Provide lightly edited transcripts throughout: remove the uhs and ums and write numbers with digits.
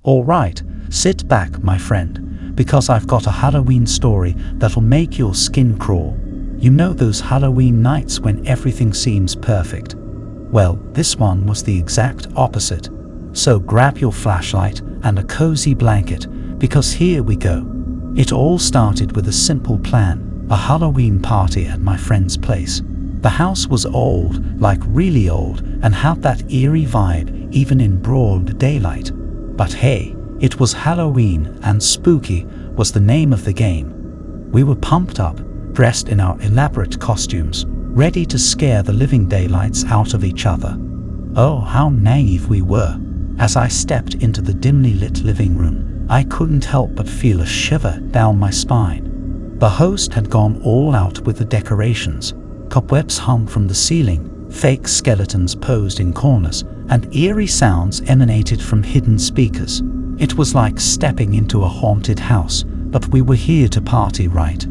All right, sit back, my friend, because I've got a Halloween story that'll make your skin crawl. You know those Halloween nights when everything seems perfect? Well, this one was the exact opposite. So grab your flashlight and a cozy blanket, because here we go. It all started with a simple plan, a Halloween party at my friend's place. The house was old, like really old, and had that eerie vibe even in broad daylight. But hey, it was Halloween, and spooky was the name of the game. We were pumped up, dressed in our elaborate costumes, ready to scare the living daylights out of each other. Oh, how naive we were. As I stepped into the dimly lit living room, I couldn't help but feel a shiver down my spine. The host had gone all out with the decorations. Cobwebs hung from the ceiling, fake skeletons posed in corners, and eerie sounds emanated from hidden speakers. It was like stepping into a haunted house, but we were here to party, right?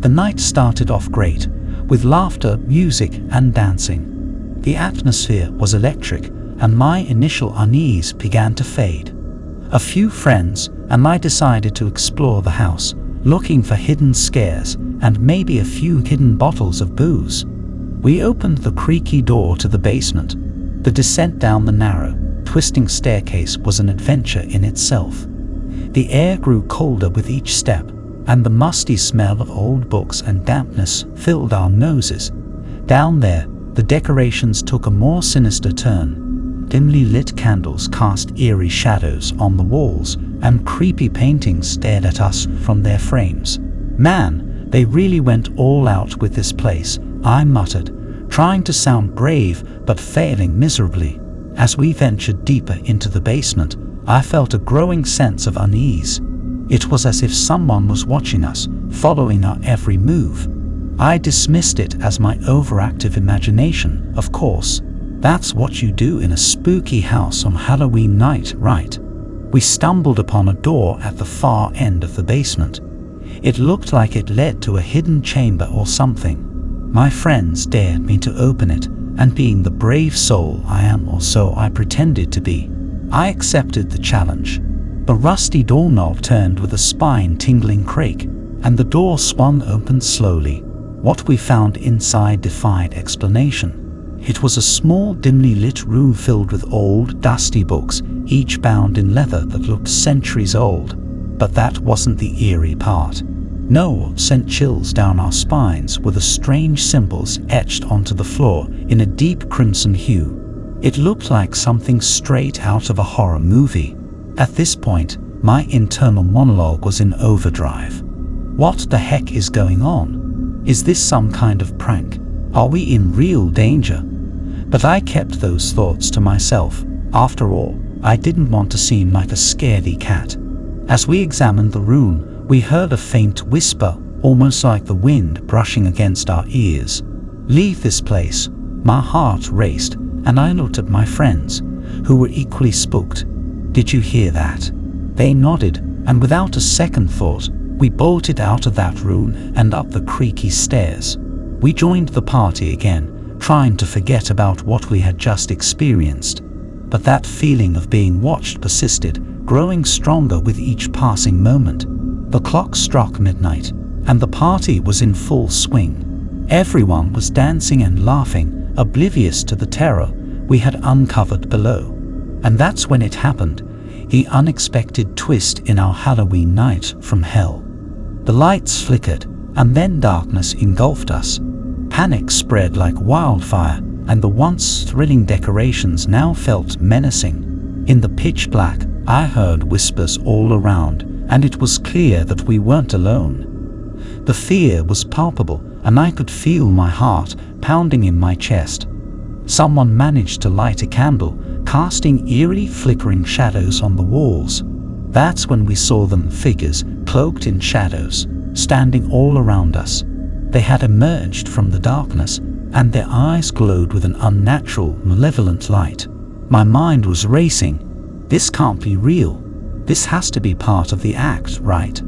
The night started off great, with laughter, music, and dancing. The atmosphere was electric, and my initial unease began to fade. A few friends and I decided to explore the house, looking for hidden scares and maybe a few hidden bottles of booze. We opened the creaky door to the basement. The descent down the narrow, twisting staircase was an adventure in itself. The air grew colder with each step, and the musty smell of old books and dampness filled our noses. Down there, the decorations took a more sinister turn. Dimly lit candles cast eerie shadows on the walls, and creepy paintings stared at us from their frames. Man, they really went all out with this place, I muttered, trying to sound brave but failing miserably. As we ventured deeper into the basement, I felt a growing sense of unease. It was as if someone was watching us, following our every move. I dismissed it as my overactive imagination, of course. That's what you do in a spooky house on Halloween night, right? We stumbled upon a door at the far end of the basement. It looked like it led to a hidden chamber or something. My friends dared me to open it, and being the brave soul I am, or so I pretended to be, I accepted the challenge. The rusty doorknob turned with a spine-tingling creak, and the door swung open slowly. What we found inside defied explanation. It was a small, dimly lit room filled with old, dusty books, each bound in leather that looked centuries old. But that wasn't the eerie part. No, what sent chills down our spines were the strange symbols etched onto the floor in a deep crimson hue. It looked like something straight out of a horror movie. At this point, my internal monologue was in overdrive. What the heck is going on? Is this some kind of prank? Are we in real danger? But I kept those thoughts to myself. After all, I didn't want to seem like a scaredy cat. As we examined the room, we heard a faint whisper, almost like the wind brushing against our ears. "Leave this place." My heart raced, and I looked at my friends, who were equally spooked. "Did you hear that?" They nodded, and without a second thought, we bolted out of that room and up the creaky stairs. We joined the party again, trying to forget about what we had just experienced. But that feeling of being watched persisted, growing stronger with each passing moment. The clock struck midnight, and the party was in full swing. Everyone was dancing and laughing, oblivious to the terror we had uncovered below. And that's when it happened, the unexpected twist in our Halloween night from hell. The lights flickered, and then darkness engulfed us. Panic spread like wildfire, and the once thrilling decorations now felt menacing. In the pitch black, I heard whispers all around, and it was clear that we weren't alone. The fear was palpable, and I could feel my heart pounding in my chest. Someone managed to light a candle, casting eerie flickering shadows on the walls. That's when we saw them, figures cloaked in shadows, standing all around us. They had emerged from the darkness, and their eyes glowed with an unnatural, malevolent light. My mind was racing. This can't be real. This has to be part of the act, right?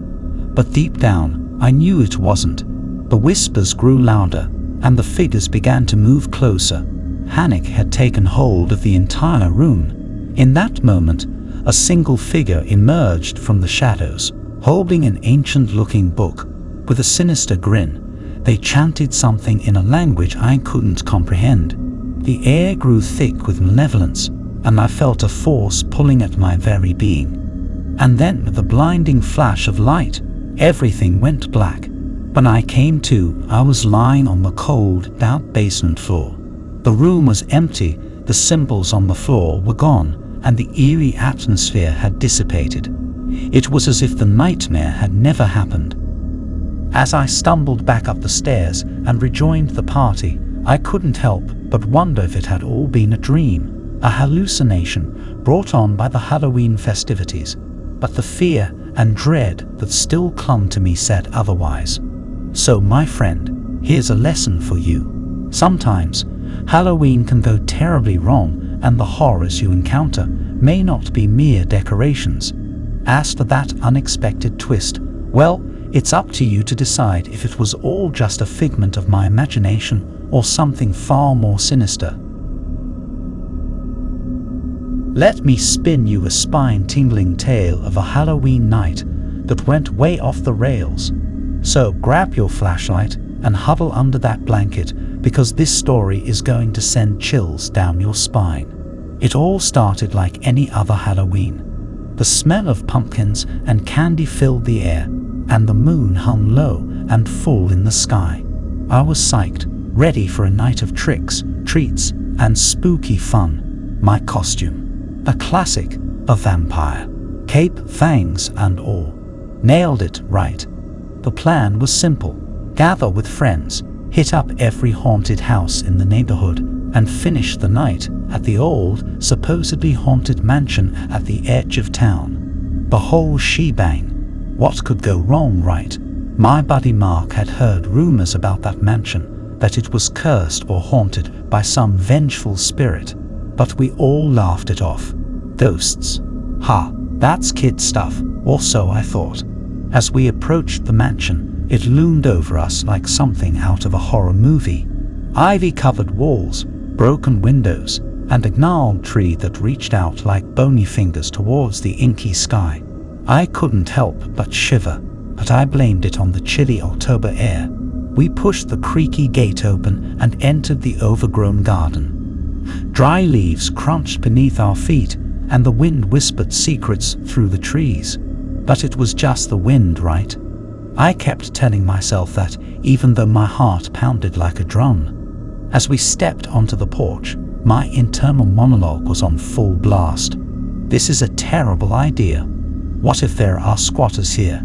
But deep down, I knew it wasn't. The whispers grew louder, and the figures began to move closer. Panic had taken hold of the entire room. In that moment, a single figure emerged from the shadows, holding an ancient-looking book. With a sinister grin, they chanted something in a language I couldn't comprehend. The air grew thick with malevolence, and I felt a force pulling at my very being. And then, with a blinding flash of light, everything went black. When I came to, I was lying on the cold, damp basement floor. The room was empty, the symbols on the floor were gone, and the eerie atmosphere had dissipated. It was as if the nightmare had never happened. As I stumbled back up the stairs and rejoined the party, I couldn't help but wonder if it had all been a dream, a hallucination brought on by the Halloween festivities. But the fear and dread that still clung to me said otherwise. So, my friend, here's a lesson for you. Sometimes, Halloween can go terribly wrong, and the horrors you encounter may not be mere decorations. As for that unexpected twist, well, it's up to you to decide if it was all just a figment of my imagination or something far more sinister. Let me spin you a spine-tingling tale of a Halloween night that went way off the rails. So grab your flashlight and huddle under that blanket, because this story is going to send chills down your spine. It all started like any other Halloween. The smell of pumpkins and candy filled the air, and the moon hung low and full in the sky. I was psyched, ready for a night of tricks, treats, and spooky fun. My costume, a classic, a vampire, cape, fangs, and all. Nailed it right. The plan was simple: gather with friends, hit up every haunted house in the neighborhood, and finish the night at the old, supposedly haunted mansion at the edge of town. The whole shebang. What could go wrong, right? My buddy Mark had heard rumors about that mansion, that it was cursed or haunted by some vengeful spirit. But we all laughed it off. Ghosts. Ha, that's kid stuff, or so I thought. As we approached the mansion, it loomed over us like something out of a horror movie. Ivy-covered walls, broken windows, and a gnarled tree that reached out like bony fingers towards the inky sky. I couldn't help but shiver, but I blamed it on the chilly October air. We pushed the creaky gate open and entered the overgrown garden. Dry leaves crunched beneath our feet, and the wind whispered secrets through the trees. But it was just the wind, right? I kept telling myself that, even though my heart pounded like a drum. As we stepped onto the porch, my internal monologue was on full blast. This is a terrible idea. What if there are squatters here?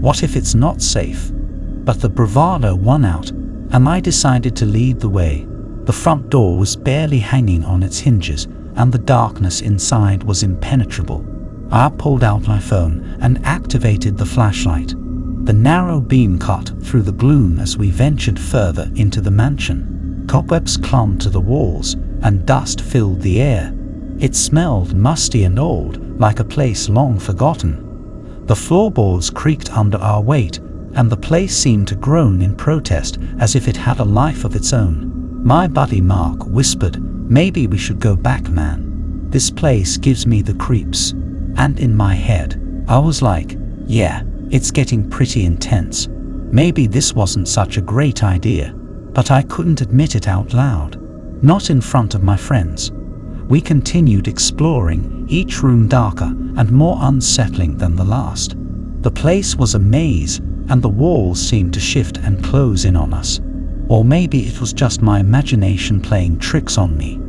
What if it's not safe? But the bravado won out, and I decided to lead the way. The front door was barely hanging on its hinges, and the darkness inside was impenetrable. I pulled out my phone and activated the flashlight. The narrow beam cut through the gloom as we ventured further into the mansion. Cobwebs clung to the walls, and dust filled the air. It smelled musty and old, like a place long forgotten. The floorboards creaked under our weight, and the place seemed to groan in protest as if it had a life of its own. My buddy Mark whispered, "Maybe we should go back, man. This place gives me the creeps." And in my head, I was like, yeah, it's getting pretty intense. Maybe this wasn't such a great idea. But I couldn't admit it out loud. Not in front of my friends. We continued exploring, each room darker and more unsettling than the last. The place was a maze, and the walls seemed to shift and close in on us. Or maybe it was just my imagination playing tricks on me.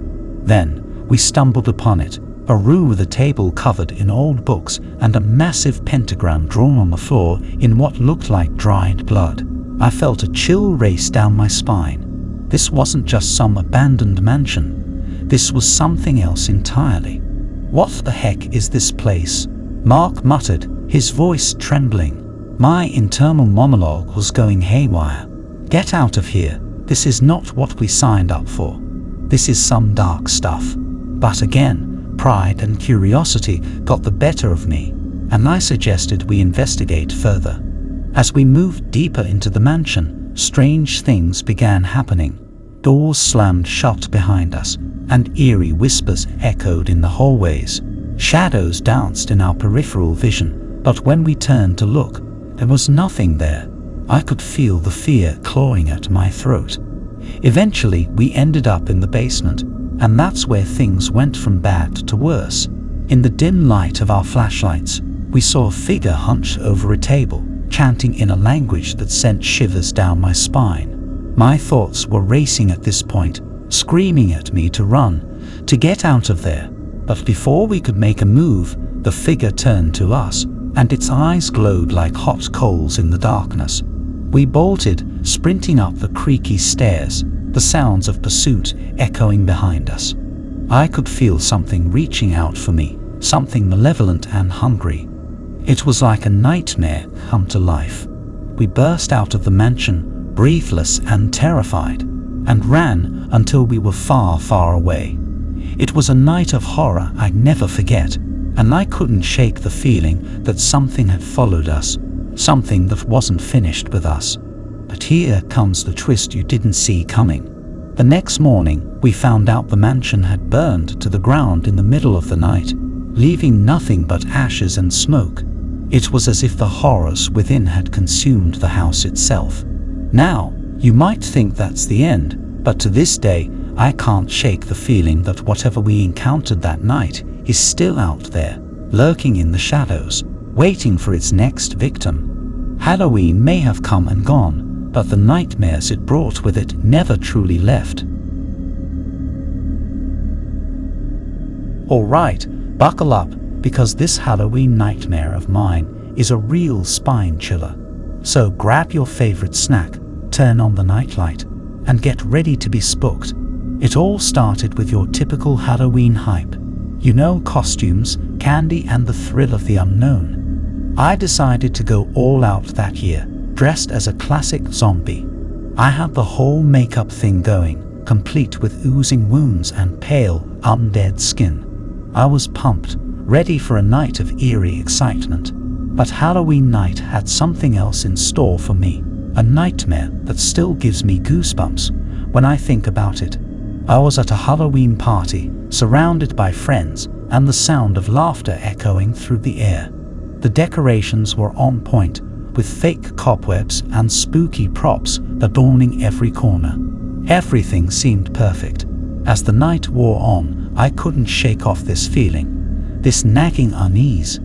Then, we stumbled upon it, a room with a table covered in old books and a massive pentagram drawn on the floor in what looked like dried blood. I felt a chill race down my spine. This wasn't just some abandoned mansion. This was something else entirely. "What the heck is this place?" Mark muttered, his voice trembling. My internal monologue was going haywire. "Get out of here. This is not what we signed up for. This is some dark stuff." But again, pride and curiosity got the better of me, and I suggested we investigate further. As we moved deeper into the mansion, strange things began happening. Doors slammed shut behind us, and eerie whispers echoed in the hallways. Shadows danced in our peripheral vision, but when we turned to look, there was nothing there. I could feel the fear clawing at my throat. Eventually, we ended up in the basement, and that's where things went from bad to worse. In the dim light of our flashlights, we saw a figure hunched over a table, chanting in a language that sent shivers down my spine. My thoughts were racing at this point, screaming at me to run, to get out of there. But before we could make a move, the figure turned to us, and its eyes glowed like hot coals in the darkness. We bolted, sprinting up the creaky stairs, the sounds of pursuit echoing behind us. I could feel something reaching out for me, something malevolent and hungry. It was like a nightmare come to life. We burst out of the mansion, breathless and terrified, and ran until we were far, far away. It was a night of horror I'd never forget, and I couldn't shake the feeling that something had followed us, something that wasn't finished with us. But here comes the twist you didn't see coming. The next morning, we found out the mansion had burned to the ground in the middle of the night, leaving nothing but ashes and smoke. It was as if the horrors within had consumed the house itself. Now, you might think that's the end, but to this day, I can't shake the feeling that whatever we encountered that night is still out there, lurking in the shadows, waiting for its next victim. Halloween may have come and gone, but the nightmares it brought with it never truly left. Alright, buckle up, because this Halloween nightmare of mine is a real spine chiller. So grab your favorite snack, turn on the nightlight, and get ready to be spooked. It all started with your typical Halloween hype. You know, costumes, candy, and the thrill of the unknown. I decided to go all out that year, dressed as a classic zombie. I had the whole makeup thing going, complete with oozing wounds and pale, undead skin. I was pumped, ready for a night of eerie excitement. But Halloween night had something else in store for me, a nightmare that still gives me goosebumps when I think about it. I was at a Halloween party, surrounded by friends, and the sound of laughter echoing through the air. The decorations were on point, with fake cobwebs and spooky props adorning every corner. Everything seemed perfect. As the night wore on, I couldn't shake off this feeling, this nagging unease.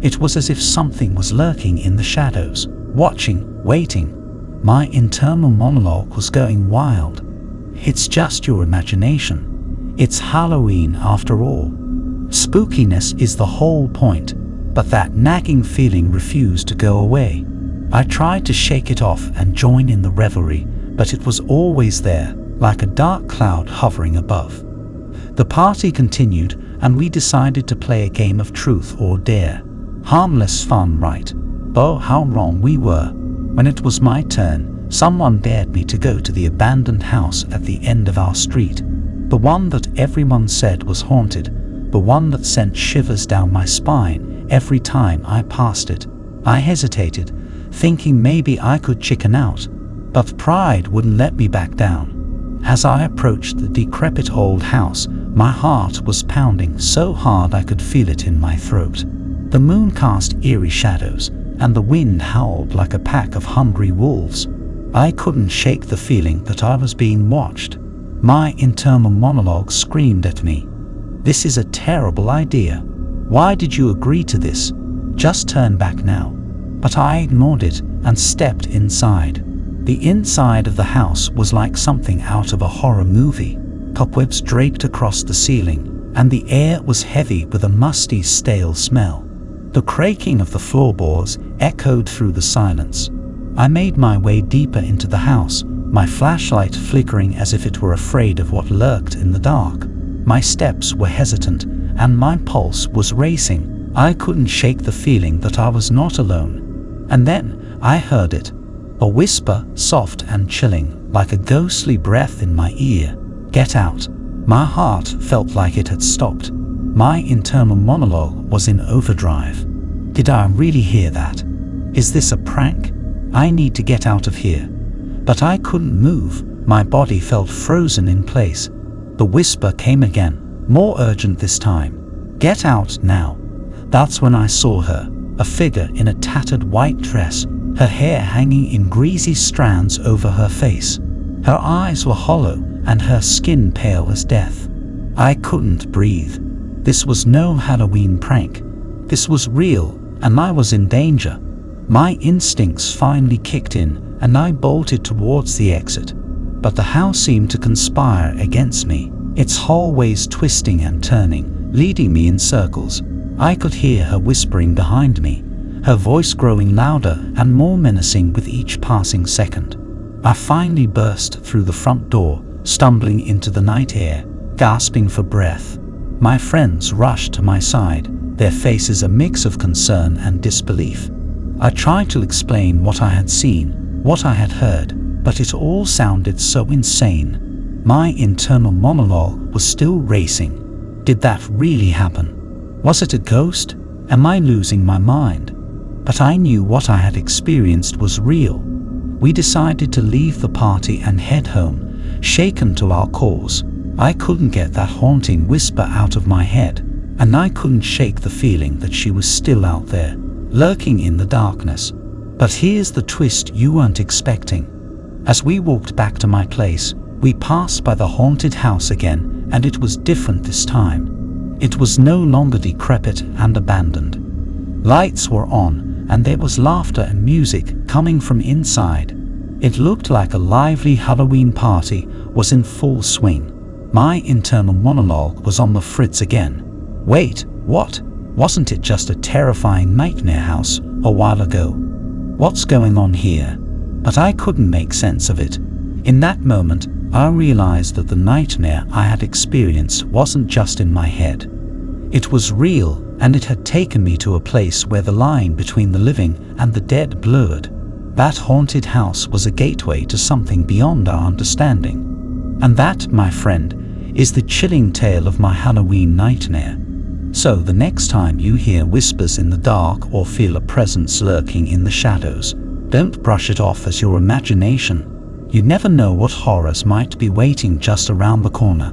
It was as if something was lurking in the shadows, watching, waiting. My internal monologue was going wild. It's just your imagination. It's Halloween after all. Spookiness is the whole point, but that nagging feeling refused to go away. I tried to shake it off and join in the revelry, but it was always there, like a dark cloud hovering above. The party continued, and we decided to play a game of truth or dare. Harmless fun, right? But how wrong we were. When it was my turn, someone dared me to go to the abandoned house at the end of our street. The one that everyone said was haunted, the one that sent shivers down my spine every time I passed it. I hesitated, thinking maybe I could chicken out, but pride wouldn't let me back down. As I approached the decrepit old house, my heart was pounding so hard I could feel it in my throat. The moon cast eerie shadows, and the wind howled like a pack of hungry wolves. I couldn't shake the feeling that I was being watched. My internal monologue screamed at me. This is a terrible idea. Why did you agree to this? Just turn back now. But I ignored it and stepped inside. The inside of the house was like something out of a horror movie. Cobwebs draped across the ceiling, and the air was heavy with a musty, stale smell. The creaking of the floorboards echoed through the silence. I made my way deeper into the house, my flashlight flickering as if it were afraid of what lurked in the dark. My steps were hesitant, and my pulse was racing. I couldn't shake the feeling that I was not alone. And then I heard it, a whisper, soft and chilling, like a ghostly breath in my ear. Get out. My heart felt like it had stopped. My internal monologue was in overdrive. Did I really hear that? Is this a prank? I need to get out of here. But I couldn't move. My body felt frozen in place. The whisper came again, more urgent this time. Get out now." That's when I saw her, a figure in a tattered white dress, her hair hanging in greasy strands over her face. Her eyes were hollow and her skin pale as death. I couldn't breathe. This was no Halloween prank. This was real, and I was in danger. My instincts finally kicked in, and I bolted towards the exit. But the house seemed to conspire against me, its hallways twisting and turning, leading me in circles. I could hear her whispering behind me, her voice growing louder and more menacing with each passing second. I finally burst through the front door, stumbling into the night air, gasping for breath. My friends rushed to my side, their faces a mix of concern and disbelief. I tried to explain what I had seen, what I had heard, but it all sounded so insane. My internal monologue was still racing. Did that really happen? Was it a ghost? Am I losing my mind? But I knew what I had experienced was real. We decided to leave the party and head home, shaken to our cores. I couldn't get that haunting whisper out of my head, and I couldn't shake the feeling that she was still out there, lurking in the darkness. But here's the twist you weren't expecting. As we walked back to my place, we passed by the haunted house again, and it was different this time. It was no longer decrepit and abandoned. Lights were on, and there was laughter and music coming from inside. It looked like a lively Halloween party was in full swing. My internal monologue was on the fritz again. Wait, what? Wasn't it just a terrifying nightmare house a while ago? What's going on here? But I couldn't make sense of it. In that moment, I realized that the nightmare I had experienced wasn't just in my head. It was real, and it had taken me to a place where the line between the living and the dead blurred. That haunted house was a gateway to something beyond our understanding. And that, my friend, is the chilling tale of my Halloween nightmare. So the next time you hear whispers in the dark or feel a presence lurking in the shadows, don't brush it off as your imagination. You never know what horrors might be waiting just around the corner.